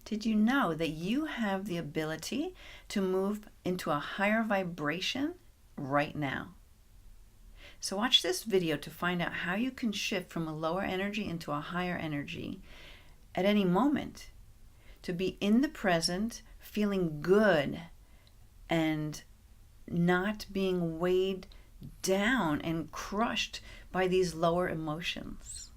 Did you know that you have the ability to move into a higher vibration right now? So watch this video to find out how you can shift from a lower energy into a higher energy at any moment, to be in the present, feeling good, and not being weighed down and crushed by these lower emotions.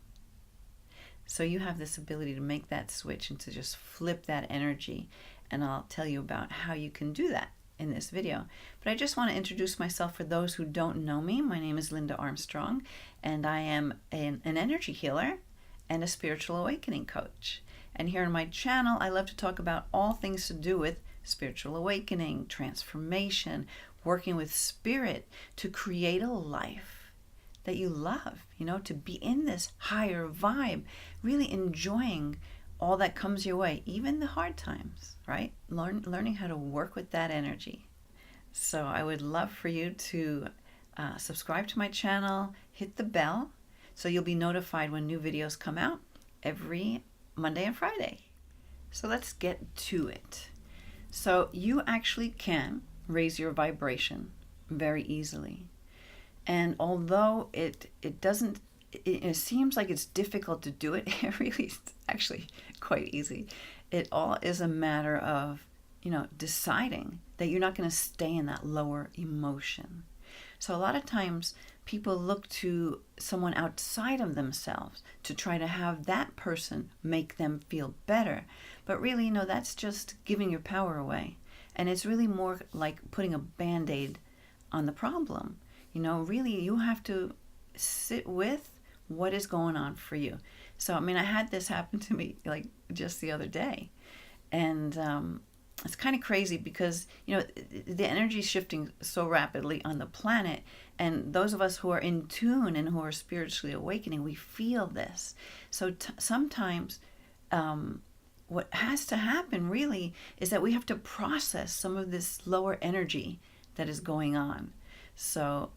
So you have this ability to make that switch and to just flip that energy. And I'll tell you about how you can do that in this video. But I just want to introduce myself for those who don't know me. My name is Linda Armstrong, and I am an energy healer and a spiritual awakening coach. And here on my channel, I love to talk about all things to do with spiritual awakening, transformation, working with spirit to create a life that you love, to be in this higher vibe, really enjoying all that comes your way, even the hard times, right? Learning how to work with that energy. So I would love for you to subscribe to my channel, hit the bell, so you'll be notified when new videos come out every Monday and Friday. So let's get to it. So you actually can raise your vibration very easily. And although it seems like it's difficult to do it, it really is actually quite easy. It all is a matter of, deciding that you're not going to stay in that lower emotion. So a lot of times people look to someone outside of themselves to try to have that person make them feel better. But really, that's just giving your power away. And it's really more like putting a Band-Aid on the problem. Really you have to sit with what is going on for you. So, I had this happen to me like just the other day. And it's kind of crazy because, the energy is shifting so rapidly on the planet. And those of us who are in tune and who are spiritually awakening, we feel this. So sometimes what has to happen really is that we have to process some of this lower energy that is going on. So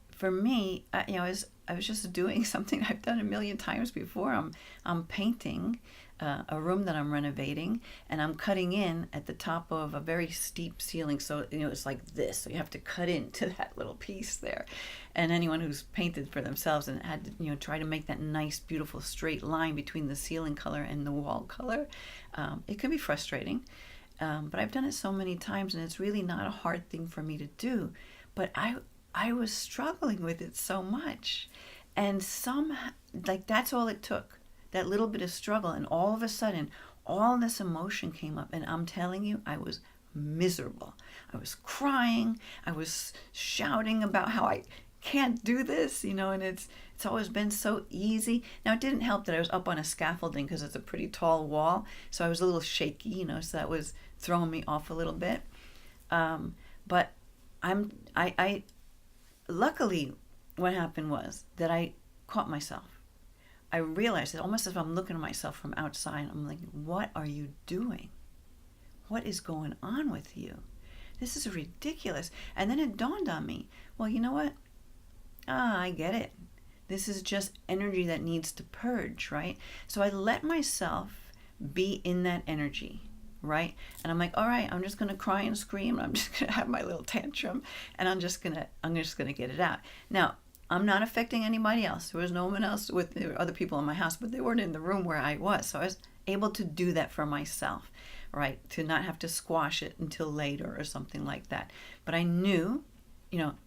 for me, I was just doing something I've done a million times before. I'm painting a room that I'm renovating, and I'm cutting in at the top of a very steep ceiling. So it's like this. So you have to cut into that little piece there. And anyone who's painted for themselves and had to try to make that nice, beautiful straight line between the ceiling color and the wall color, it can be frustrating. But I've done it so many times, and it's really not a hard thing for me to do. But I was struggling with it so much. And that's all it took, that little bit of struggle. And all of a sudden, all this emotion came up. And I'm telling you, I was miserable. I was crying. I was shouting about how I can't do this, and it's always been so easy. Now, it didn't help that I was up on a scaffolding because it's a pretty tall wall. So I was a little shaky, so that was throwing me off a little bit. But I luckily, what happened was that I caught myself. I realized that almost as if I'm looking at myself from outside, I'm like, what are you doing? What is going on with you? This is ridiculous. And then it dawned on me, well, you know what? I get it. This is just energy that needs to purge, right? So I let myself be in that energy, right? And I'm like, all right, I'm just going to cry and scream. I'm just going to have my little tantrum, and I'm just going to get it out. Now, I'm not affecting anybody else. There was no one else there were other people in my house, but they weren't in the room where I was. So I was able to do that for myself, right? To not have to squash it until later or something like that. But I knew,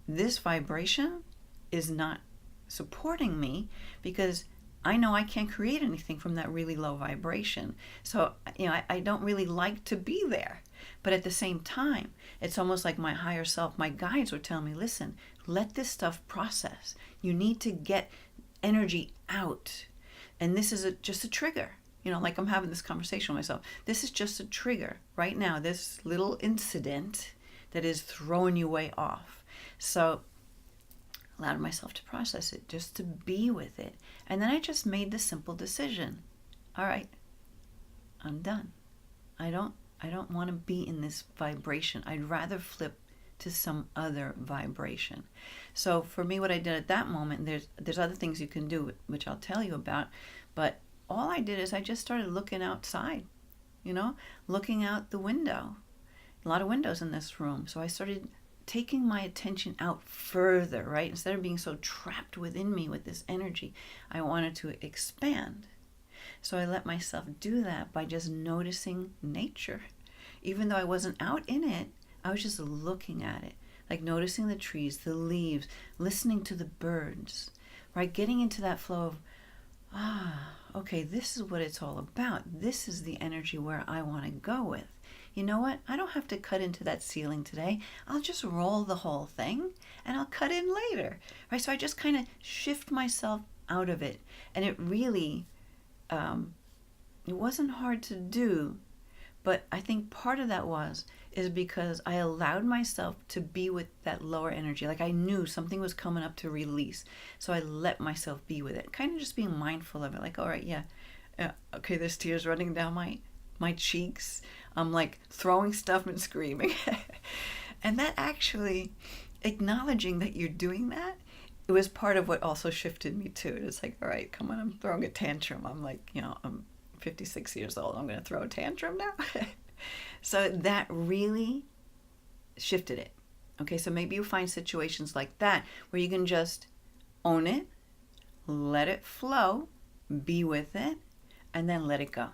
this vibration is not supporting me, because I know I can't create anything from that really low vibration. So, I don't really like to be there. But at the same time, it's almost like my higher self, my guides were telling me, listen, let this stuff process. You need to get energy out. And this is just a trigger. Like I'm having this conversation with myself. This is just a trigger right now, this little incident that is throwing you way off. So allowed myself to process it, just to be with it. And then I just made the simple decision. All right, I'm done. I don't want to be in this vibration. I'd rather flip to some other vibration. So for me, what I did at that moment, there's other things you can do, which I'll tell you about, but all I did is I just started looking outside, looking out the window. A lot of windows in this room. So I started taking my attention out further, right? Instead of being so trapped within me with this energy, I wanted to expand. So I let myself do that by just noticing nature. Even though I wasn't out in it, I was just looking at it, like noticing the trees, the leaves, listening to the birds, right? Getting into that flow of, okay, this is what it's all about. This is the energy where I want to go with. You know what? I don't have to cut into that ceiling today. I'll just roll the whole thing and I'll cut in later, right? So I just kind of shift myself out of it. And it really, it wasn't hard to do, but I think part of that is because I allowed myself to be with that lower energy. Like I knew something was coming up to release. So I let myself be with it, kind of just being mindful of it. Like, all right, yeah, okay, there's tears running down my cheeks. I'm like throwing stuff and screaming. And that actually, acknowledging that you're doing that, it was part of what also shifted me too. It's like, all right, come on, I'm throwing a tantrum. I'm like, I'm 56 years old. I'm going to throw a tantrum now. So that really shifted it. Okay, so maybe you find situations like that where you can just own it, let it flow, be with it, and then let it go.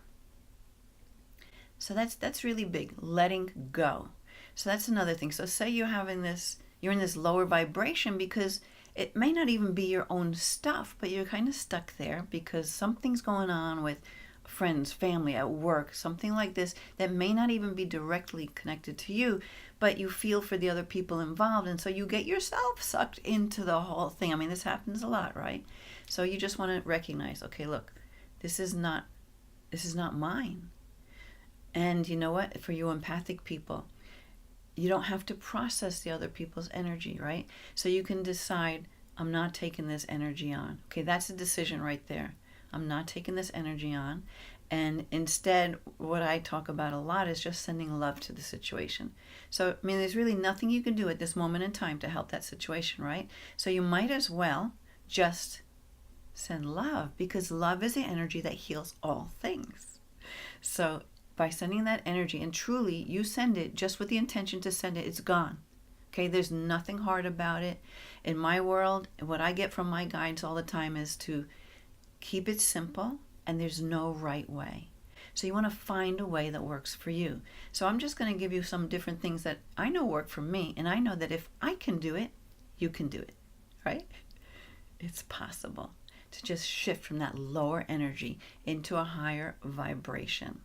So that's really big, letting go. So that's another thing. So say you're in this lower vibration because it may not even be your own stuff, but you're kind of stuck there because something's going on with friends, family, at work, something like this that may not even be directly connected to you, but you feel for the other people involved, and so you get yourself sucked into the whole thing. I mean, this happens a lot, right? So you just want to recognize, okay, look, this is not mine. And you know what? For you empathic people, you don't have to process the other people's energy, right? So you can decide, I'm not taking this energy on. Okay, that's a decision right there. I'm not taking this energy on. And instead, what I talk about a lot is just sending love to the situation. So, I mean, there's really nothing you can do at this moment in time to help that situation, right? So you might as well just send love, because love is the energy that heals all things. So by sending that energy, and truly you send it just with the intention to send it, it's gone. Okay, there's nothing hard about it. In my world, what I get from my guides all the time is to keep it simple, and there's no right way. So you want to find a way that works for you. So I'm just going to give you some different things that I know work for me, and I know that if I can do it, you can do it, right? It's possible to just shift from that lower energy into a higher vibration.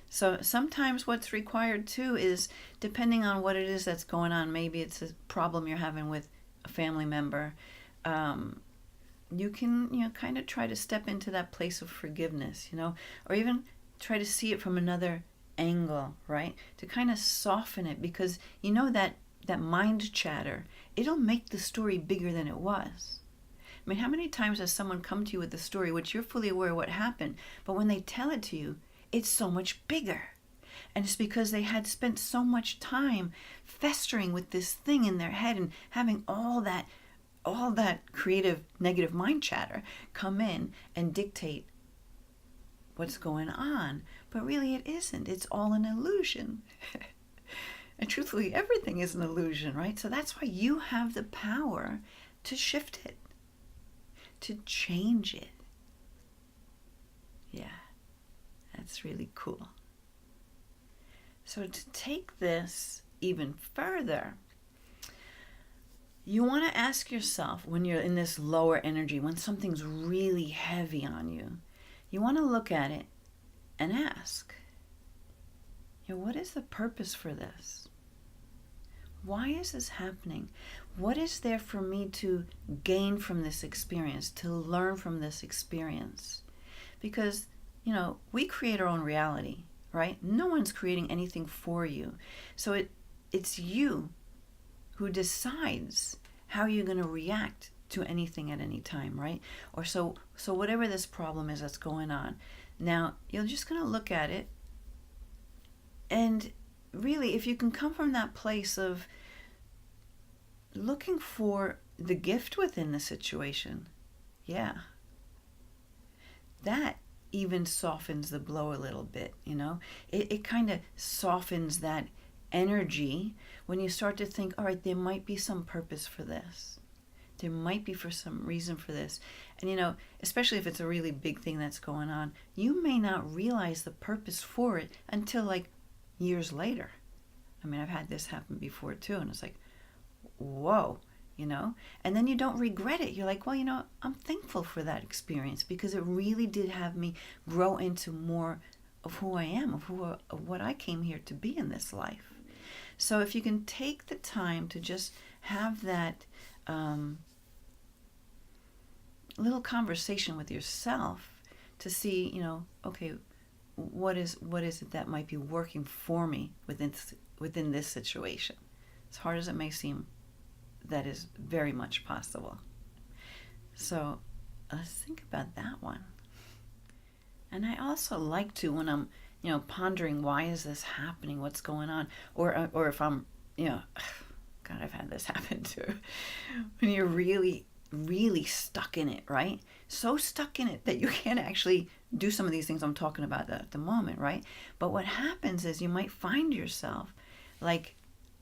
So sometimes what's required too is, depending on what it is that's going on, maybe it's a problem you're having with a family member, you can, kind of try to step into that place of forgiveness, or even try to see it from another angle, right? To kind of soften it, because that mind chatter, it'll make the story bigger than it was. I mean, how many times has someone come to you with a story which you're fully aware of what happened, but when they tell it to you, it's so much bigger. And it's because they had spent so much time festering with this thing in their head and having all that creative negative mind chatter come in and dictate what's going on. But really it isn't. It's all an illusion. And truthfully, everything is an illusion, right? So that's why you have the power to shift it, to change it. Yeah, that's really cool. So to take this even further, you want to ask yourself, when you're in this lower energy, when something's really heavy on you, you want to look at it and ask, what is the purpose for this? Why is this happening? What is there for me to gain from this experience, to learn from this experience? Because, we create our own reality, right? No one's creating anything for you. So it's you who decides how you're going to react to anything at any time, right? Or so whatever this problem is that's going on. Now, you're just going to look at it, and really, if you can come from that place of looking for the gift within the situation, that even softens the blow a little bit, you know. It kind of softens that energy when you start to think, all right, there might be some purpose for this. There might be for some reason for this. And, you know, especially if it's a really big thing that's going on, you may not realize the purpose for it until like years later. I mean, I've had this happen before too, and it's like, whoa, you know, and then you don't regret it. You're like, well, you know, I'm thankful for that experience because it really did have me grow into more of who I am, of what I came here to be in this life. So if you can take the time to just have that little conversation with yourself to see, you know, okay, what is it that might be working for me within this situation? As hard as it may seem, that is very much possible. So let's think about that one. And I also like to, when I'm, you know, pondering why is this happening, what's going on, or if I'm, you know, God, I've had this happen too, when you're really, really stuck in it, right? So stuck in it that you can't actually do some of these things I'm talking about at the moment, right? But what happens is you might find yourself like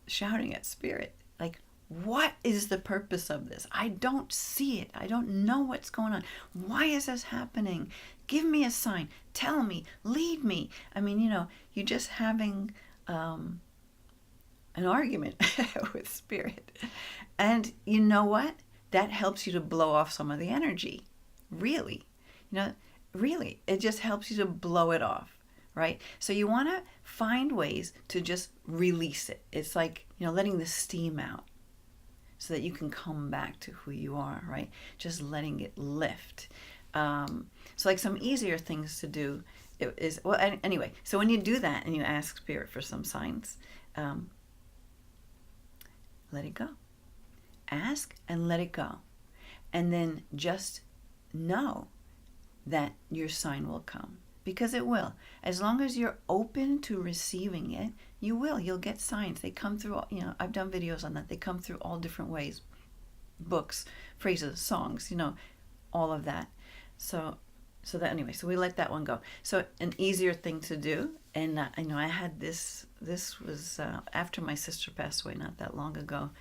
shouting at spirit, like, what is the purpose of this? I don't see it. I don't know what's going on. Why is this happening? Give me a sign. Tell me. Lead me. I mean, you know, you're just having an argument with spirit. And you know what? That helps you to blow off some of the energy. Really. You know, really. It just helps you to blow it off, right? So you want to find ways to just release it. It's like, you know, letting the steam out, so that you can come back to who you are, right? Just letting it lift. So like some easier things to do is, well, anyway, so when you do that and you ask spirit for some signs, let it go. Ask and let it go. And then just know that your sign will come, because it will. As long as you're open to receiving it, you will. You'll get signs. They come through, you know, I've done videos on that. They come through all different ways. Books, phrases, songs, you know, all of that. So that anyway, so we let that one go. So an easier thing to do, and I know I had this was after my sister passed away not that long ago.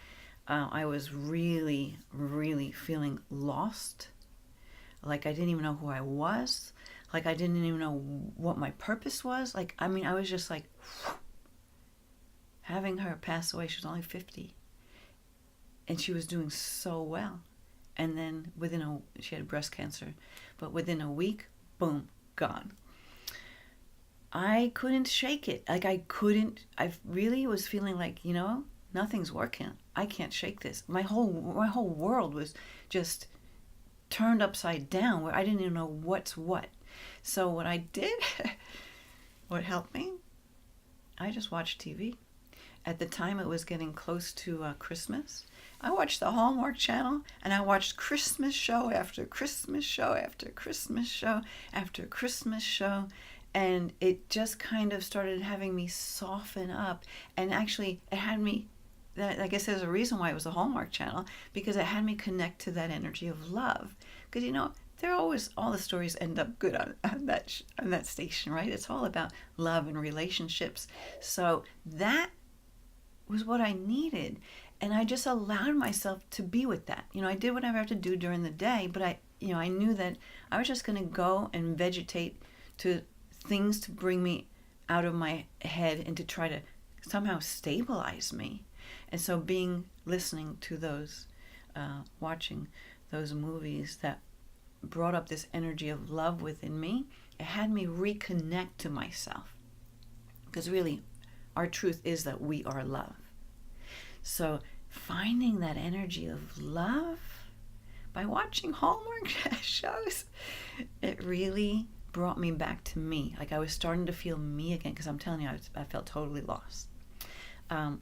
I was really, really feeling lost. Like I didn't even know who I was. Like I didn't even know what my purpose was. Like, I mean, I was just like, whew. Having her pass away, she was only 50. And she was doing so well. And then she had breast cancer. But within a week, boom, gone. I couldn't shake it. Like I really was feeling like, you know, nothing's working. I can't shake this. My whole world was just turned upside down where I didn't even know what's what. So what I did, what helped me, I just watched TV. At the time, it was getting close to Christmas. I watched the Hallmark Channel, and I watched Christmas show after Christmas show after Christmas show after Christmas show, and it just kind of started having me soften up. And actually, it had me, I guess there's a reason why it was a Hallmark Channel, because it had me connect to that energy of love. Because, you know, all the stories end up good on that station, right? It's all about love and relationships. So that was what I needed, and I just allowed myself to be with that. You know, I did whatever I had to do during the day, but I knew that I was just going to go and vegetate to things to bring me out of my head and to try to somehow stabilize me. And so listening to those, watching those movies that brought up this energy of love within me, it had me reconnect to myself. Because really, our truth is that we are love. So finding that energy of love by watching Hallmark shows, it really brought me back to me. Like I was starting to feel me again, because I'm telling you, I felt totally lost.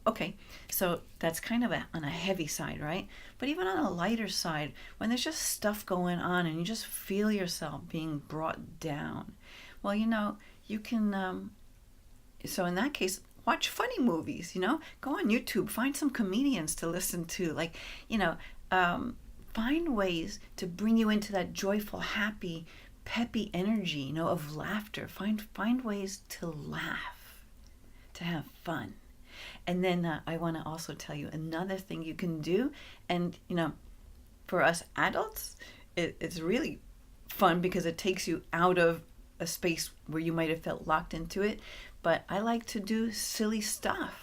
Okay, so that's kind of on a heavy side, right? But even on a lighter side, when there's just stuff going on and you just feel yourself being brought down, well, you know, you can, so in that case, watch funny movies, you know, go on YouTube, find some comedians to listen to, like, you know, find ways to bring you into that joyful, happy peppy energy, of laughter. Find ways to laugh, to have fun. And then I want to also tell you another thing you can do. And, for us adults, it's really fun because it takes you out of a space where you might have felt locked into it. But I like to do silly stuff.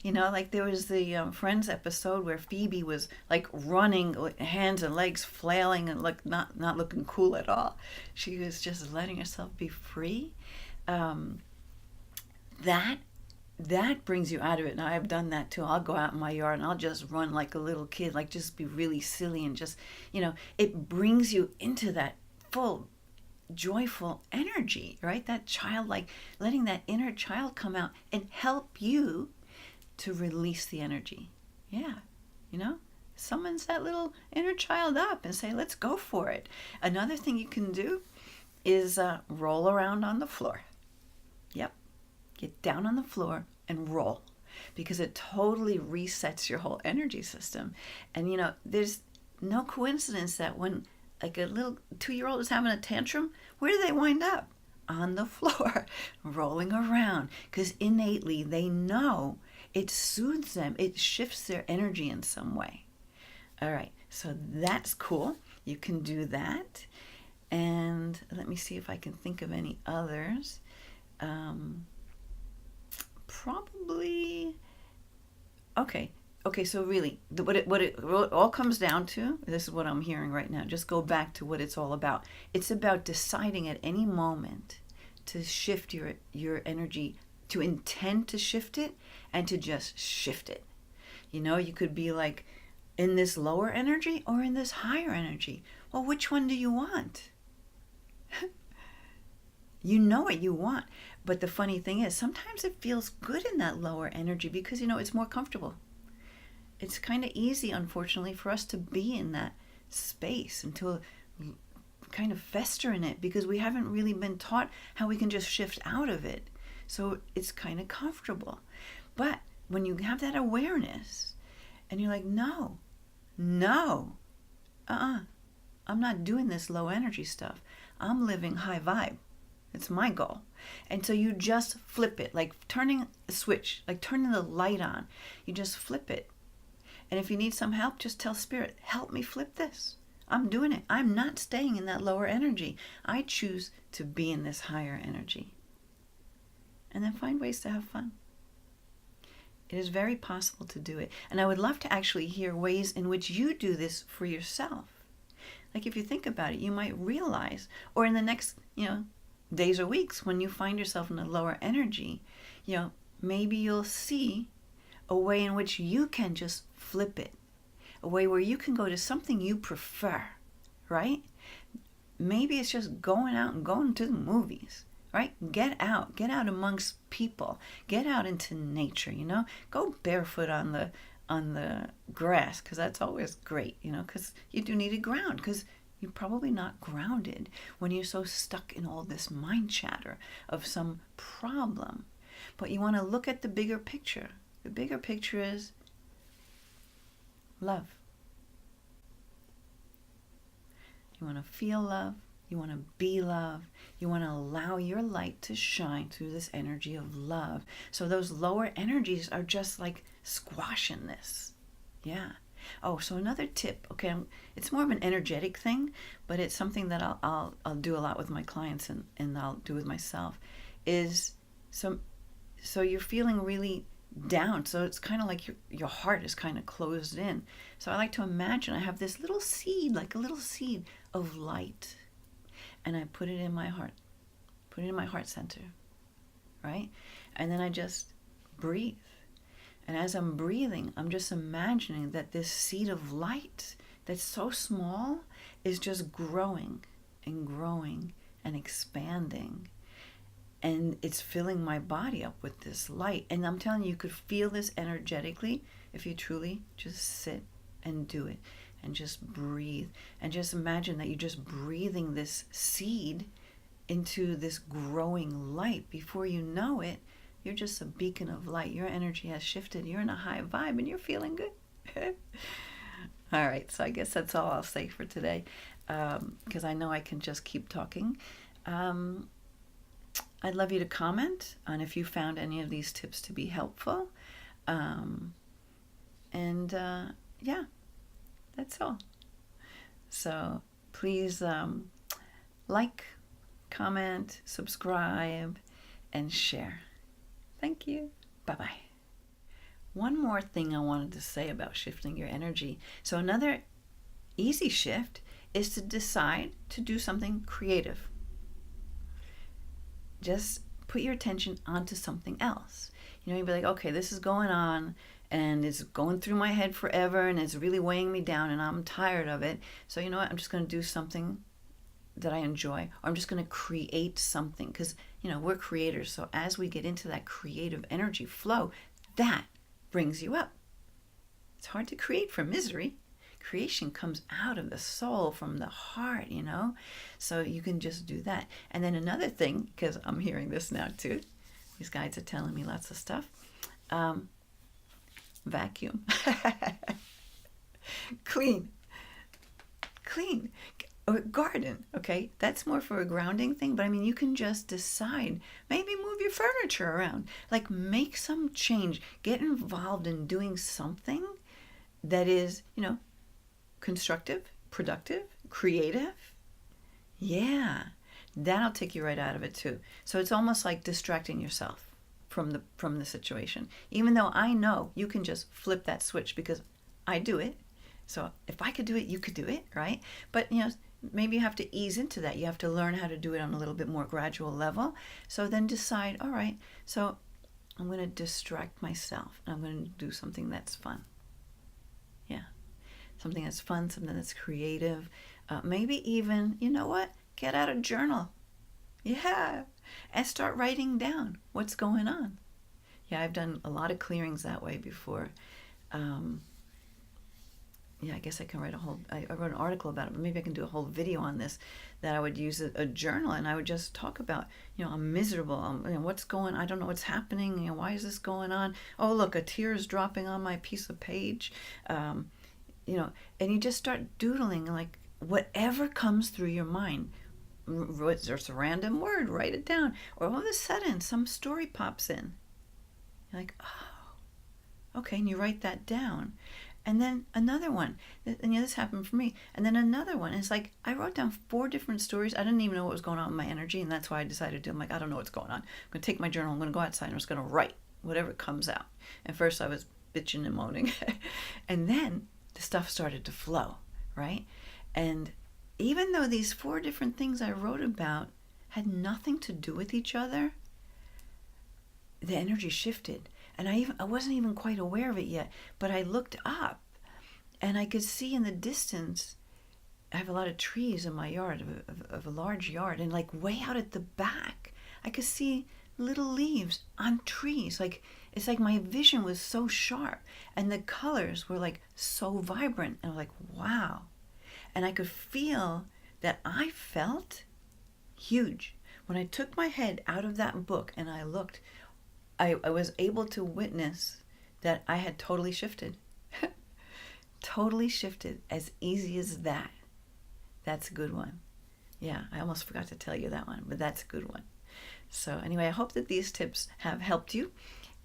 Like there was the Friends episode where Phoebe was like running, hands and legs flailing and not looking cool at all. She was just letting herself be free. That brings you out of it. Now I've done that too. I'll go out in my yard and I'll just run like a little kid, like just be really silly and just, it brings you into that full joyful energy, right? That child, like letting that inner child come out and help you to release the energy. Yeah, summons that little inner child up and say, let's go for it. Another thing you can do is roll around on the floor. Yep. Get down on the floor and roll, because it totally resets your whole energy system. And there's no coincidence that when like a little 2-year-old is having a tantrum, where do they wind up? On the floor, rolling around, because innately they know it soothes them. It shifts their energy in some way. All right, so that's cool. You can do that. And let me see if I can think of any others. Probably, okay, so really, what it all comes down to, this is what I'm hearing right now, just go back to what it's all about. It's about deciding at any moment to shift your energy, to intend to shift it, and to just shift it. You could be like in this lower energy or in this higher energy. Well, which one do you want? You know what you want. But the funny thing is, sometimes it feels good in that lower energy because, it's more comfortable. It's kind of easy, unfortunately, for us to be in that space and to kind of fester in it because we haven't really been taught how we can just shift out of it. So it's kind of comfortable. But when you have that awareness and you're like, no, I'm not doing this low energy stuff. I'm living high vibe. It's my goal. And so you just flip it, like turning a switch, like turning the light on. You just flip it. And if you need some help, just tell Spirit, help me flip this. I'm doing it. I'm not staying in that lower energy. I choose to be in this higher energy. And then find ways to have fun. It is very possible to do it. And I would love to actually hear ways in which you do this for yourself. Like if you think about it, you might realize, or in the next, days or weeks when you find yourself in a lower energy, maybe you'll see a way in which you can just flip it, a way where you can go to something you prefer, right? Maybe it's just going out and going to the movies, right? Get out amongst people, get out into nature, go barefoot on the grass, because that's always great, because you do need a ground, because you're probably not grounded when you're so stuck in all this mind chatter of some problem. But you want to look at the bigger picture. The bigger picture is love. You want to feel love. You want to be love. You want to allow your light to shine through this energy of love. So those lower energies are just like squashing this. Yeah. Oh, so another tip, okay, it's more of an energetic thing, but it's something that I'll do a lot with my clients and I'll do with myself, is so you're feeling really down, so it's kind of like your heart is kind of closed in. So I like to imagine I have this little seed, like a little seed of light, and I put it in my heart center, right? And then I just breathe. And as I'm breathing, I'm just imagining that this seed of light that's so small is just growing and growing and expanding. And it's filling my body up with this light. And I'm telling you, you could feel this energetically if you truly just sit and do it and just breathe. And just imagine that you're just breathing this seed into this growing light. Before you know it, you're just a beacon of light. Your energy has shifted. You're in a high vibe and you're feeling good. All right, so I guess that's all I'll say for today. because I know I can just keep talking. I'd love you to comment on if you found any of these tips to be helpful. And yeah, that's all. So please like, comment, subscribe, and share. Thank you. Bye-bye. One more thing I wanted to say about shifting your energy. So another easy shift is to decide to do something creative. Just put your attention onto something else. You'd be like, okay, this is going on and it's going through my head forever and it's really weighing me down and I'm tired of it. So you know what? I'm just going to do something that I enjoy, or I'm just going to create something, because we're creators. So as we get into that creative energy flow, that brings you up. It's hard to create from misery. Creation comes out of the soul, from the heart, so you can just do that. And then another thing, because I'm hearing this now too, these guides are telling me lots of stuff. Vacuum. Clean. Or garden, okay? That's more for a grounding thing, but you can just decide. Maybe move your furniture around. Like, make some change. Get involved in doing something that is, constructive, productive, creative. Yeah, that'll take you right out of it too. So it's almost like distracting yourself from the situation. Even though I know you can just flip that switch, because I do it. So if I could do it, you could do it, right? But maybe you have to ease into that. You have to learn how to do it on a little bit more gradual level. So then decide, all right, so I'm going to distract myself. I'm going to do something that's fun. Yeah, something that's fun, something that's creative. Maybe even, get out a journal. Yeah, and start writing down what's going on. Yeah, I've done a lot of clearings that way before. Yeah, I guess I can write I wrote an article about it, but maybe I can do a whole video on this, that I would use a journal, and I would just talk about, I'm miserable. What's I don't know what's happening. Why is this going on? Oh, look, a tear is dropping on my piece of page. And you just start doodling, like, whatever comes through your mind. There's a random word, write it down. Or all of a sudden, some story pops in. You're like, oh, okay, and you write that down. And then another one, and this happened for me. And then another one. It's like, I wrote down 4 different stories. I didn't even know what was going on with my energy, and that's why I decided to. I'm like, I don't know what's going on. I'm going to take my journal. I'm going to go outside, and I'm just going to write whatever comes out. And first I was bitching and moaning. And then the stuff started to flow, right? And even though these 4 different things I wrote about had nothing to do with each other, the energy shifted. And I wasn't even quite aware of it yet, but I looked up and I could see in the distance, I have a lot of trees in my yard, of a large yard, and like way out at the back, I could see little leaves on trees. Like, it's like my vision was so sharp and the colors were like so vibrant, and I was like, wow. And I could feel that I felt huge. When I took my head out of that book and I looked, I was able to witness that I had totally shifted. Totally shifted, as easy as that. That's a good one. Yeah, I almost forgot to tell you that one, but that's a good one. So anyway, I hope that these tips have helped you,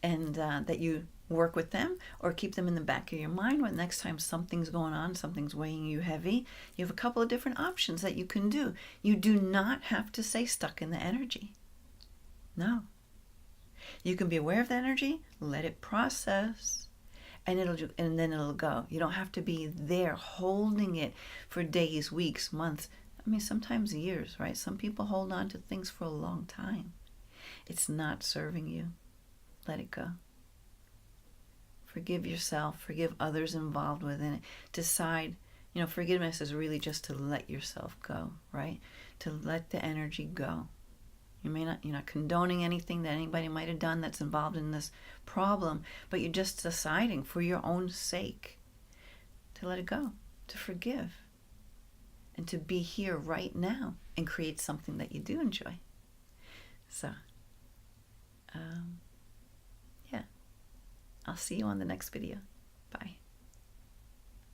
and that you work with them or keep them in the back of your mind when next time something's going on, something's weighing you heavy. You have a couple of different options that you can do. You do not have to stay stuck in the energy. No. You can be aware of the energy, let it process, and then it'll go. You don't have to be there holding it for days, weeks, months. Sometimes years, right? Some people hold on to things for a long time. It's not serving you. Let it go. Forgive yourself. Forgive others involved within it. Decide, forgiveness is really just to let yourself go, right? To let the energy go. You're not condoning anything that anybody might have done that's involved in this problem, but you're just deciding for your own sake to let it go, to forgive, and to be here right now and create something that you do enjoy. So, yeah, I'll see you on the next video. Bye.